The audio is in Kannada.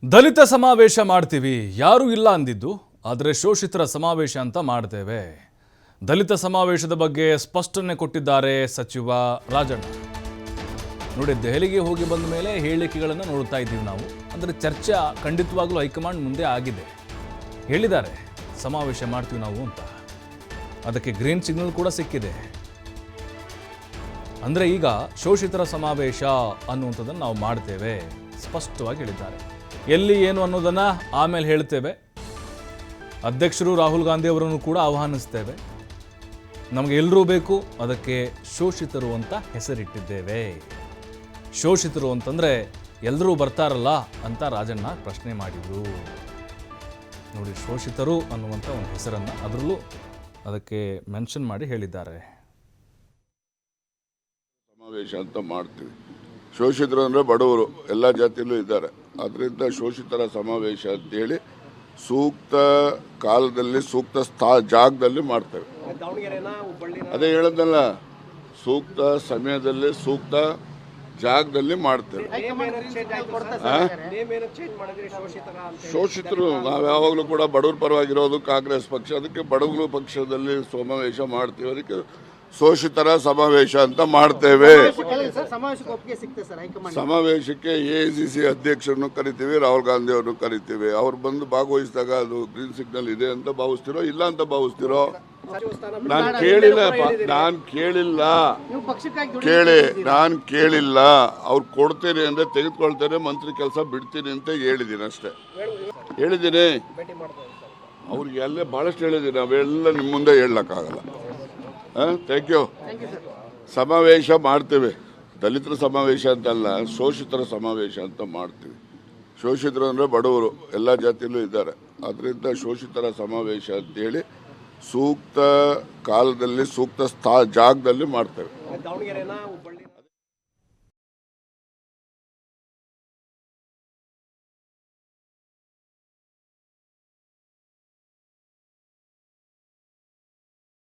ದಲಿತ ಸಮಾವೇಶ ಮಾಡ್ತೀವಿ ಯಾರು ಇಲ್ಲ ಅಂದಿದ್ದು ಆದರೆ ಶೋಷಿತರ ಸಮಾವೇಶ ಅಂತ ಮಾಡ್ತೇವೆ. ದಲಿತ ಸಮಾವೇಶದ ಬಗ್ಗೆ ಸ್ಪಷ್ಟನೆ ಕೊಟ್ಟಿದ್ದಾರೆ ಸಚಿವ ರಾಜಣ್ಣ. ನೋಡಿ, ದೆಹಲಿಗೆ ಹೋಗಿ ಬಂದ ಮೇಲೆ ಹೇಳಿಕೆಗಳನ್ನು ನೋಡ್ತಾ ಇದ್ದೀವಿ ನಾವು. ಅಂದರೆ ಚರ್ಚೆ ಖಂಡಿತವಾಗ್ಲೂ ಹೈಕಮಾಂಡ್ ಮುಂದೆ ಆಗಿದೆ. ಹೇಳಿದ್ದಾರೆ ಸಮಾವೇಶ ಮಾಡ್ತೀವಿ ನಾವು ಅಂತ. ಅದಕ್ಕೆ ಗ್ರೀನ್ ಸಿಗ್ನಲ್ ಕೂಡ ಸಿಕ್ಕಿದೆ. ಅಂದರೆ ಈಗ ಶೋಷಿತರ ಸಮಾವೇಶ ಅನ್ನುವಂಥದ್ದನ್ನು ನಾವು ಮಾಡ್ತೇವೆ ಸ್ಪಷ್ಟವಾಗಿ ಹೇಳಿದ್ದಾರೆ. ಎಲ್ಲಿ ಏನು ಅನ್ನೋದನ್ನು ಆಮೇಲೆ ಹೇಳ್ತೇವೆ. ಅಧ್ಯಕ್ಷರು ರಾಹುಲ್ ಗಾಂಧಿ ಅವರನ್ನು ಕೂಡ ಆಹ್ವಾನಿಸ್ತೇವೆ. ನಮಗೆ ಎಲ್ಲರೂ ಬೇಕು, ಅದಕ್ಕೆ ಶೋಷಿತರು ಅಂತ ಹೆಸರಿಟ್ಟಿದ್ದೇವೆ. ಶೋಷಿತರು ಅಂತಂದರೆ ಎಲ್ಲರೂ ಬರ್ತಾರಲ್ಲ ಅಂತ ರಾಜಣ್ಣ ಪ್ರಶ್ನೆ ಮಾಡಿದರು. ನೋಡಿ, ಶೋಷಿತರು ಅನ್ನುವಂಥ ಒಂದು ಹೆಸರನ್ನು ಅದರಲ್ಲೂ ಅದಕ್ಕೆ ಮೆನ್ಷನ್ ಮಾಡಿ ಹೇಳಿದ್ದಾರೆ. ಸಮಾವೇಶ ಅಂತ ಮಾಡ್ತೀವಿ. ಶೋಷಿತರು ಅಂದರೆ ಬಡವರು, ಎಲ್ಲ ಜಾತಿಯಲ್ಲೂ ಇದ್ದಾರೆ. ಅದರಿಂದ ಶೋಷಿತರ ಸಮಾವೇಶ ಅಂತೇಳಿ ಸೂಕ್ತ ಕಾಲದಲ್ಲಿ ಸೂಕ್ತ ಜಾಗದಲ್ಲಿ ಮಾಡ್ತೇವೆ. ಅದೇ ಹೇಳೋದಲ್ಲ, ಸೂಕ್ತ ಸಮಯದಲ್ಲಿ ಸೂಕ್ತ ಜಾಗದಲ್ಲಿ ಮಾಡ್ತೇವೆ. ಶೋಷಿತರು ನಾವು ಯಾವಾಗಲೂ ಕೂಡ ಬಡವ್ರ ಪರವಾಗಿರೋದು ಕಾಂಗ್ರೆಸ್ ಪಕ್ಷ. ಅದಕ್ಕೆ ಬಡವರು ಪಕ್ಷದಲ್ಲಿ ಸಮಾವೇಶ ಮಾಡ್ತೀವಿ. ಅದಕ್ಕೆ ಶೋಷಿತರ ಸಮಾವೇಶ ಅಂತ ಮಾಡ್ತೇವೆ. ಸಮಾವೇಶಕ್ಕೆ ಎಐಸಿಸಿ ಅಧ್ಯಕ್ಷರನ್ನು ಕರಿತೀವಿ, ರಾಹುಲ್ ಗಾಂಧಿ ಅವ್ರನ್ನು ಕರಿತೀವಿ. ಅವ್ರು ಬಂದು ಭಾಗವಹಿಸಿದಾಗ ಅದು ಗ್ರೀನ್ ಸಿಗ್ನಲ್ ಇದೆ ಅಂತ ಭಾವಿಸ್ತಿರೋ, ಇಲ್ಲ ಅಂತ ಭಾವಿಸ್ತಿರೋ? ನಾನು ಕೇಳಿಲ್ಲ. ಅವ್ರು ಕೊಡ್ತೇನೆ ಅಂದ್ರೆ ತೆಗೆದುಕೊಳ್ತೇನೆ, ಮಂತ್ರಿ ಕೆಲಸ ಬಿಡ್ತೀನಿ ಅಂತ ಹೇಳಿದ್ದೀನಿ ಅಷ್ಟೇ. ಹೇಳಿದ್ದೀನಿ, ಅವ್ರಿಗೆ ಅಲ್ಲೇ ಬಹಳಷ್ಟು ಹೇಳಿದ್ದೀನಿ. ಅವೆಲ್ಲ ನಿಮ್ಮ ಮುಂದೆ ಹೇಳಕ್ಕಾಗಲ್ಲ. Thank you. ಸಮಾವೇಶ ಮಾಡ್ತೇವೆ. ದಲಿತರ ಸಮಾವೇಶ ಅಂತಲ್ಲ, ಶೋಷಿತರ ಸಮಾವೇಶ ಅಂತ ಮಾಡ್ತೀವಿ. ಶೋಷಿತರು ಅಂದರೆ ಬಡವರು, ಎಲ್ಲ ಜಾತಿಯಲ್ಲೂ ಇದ್ದಾರೆ. ಅದರಿಂದ ಶೋಷಿತರ ಸಮಾವೇಶ ಅಂತೇಳಿ ಸೂಕ್ತ ಕಾಲದಲ್ಲಿ ಸೂಕ್ತ ಜಾಗದಲ್ಲಿ ಮಾಡ್ತೇವೆ.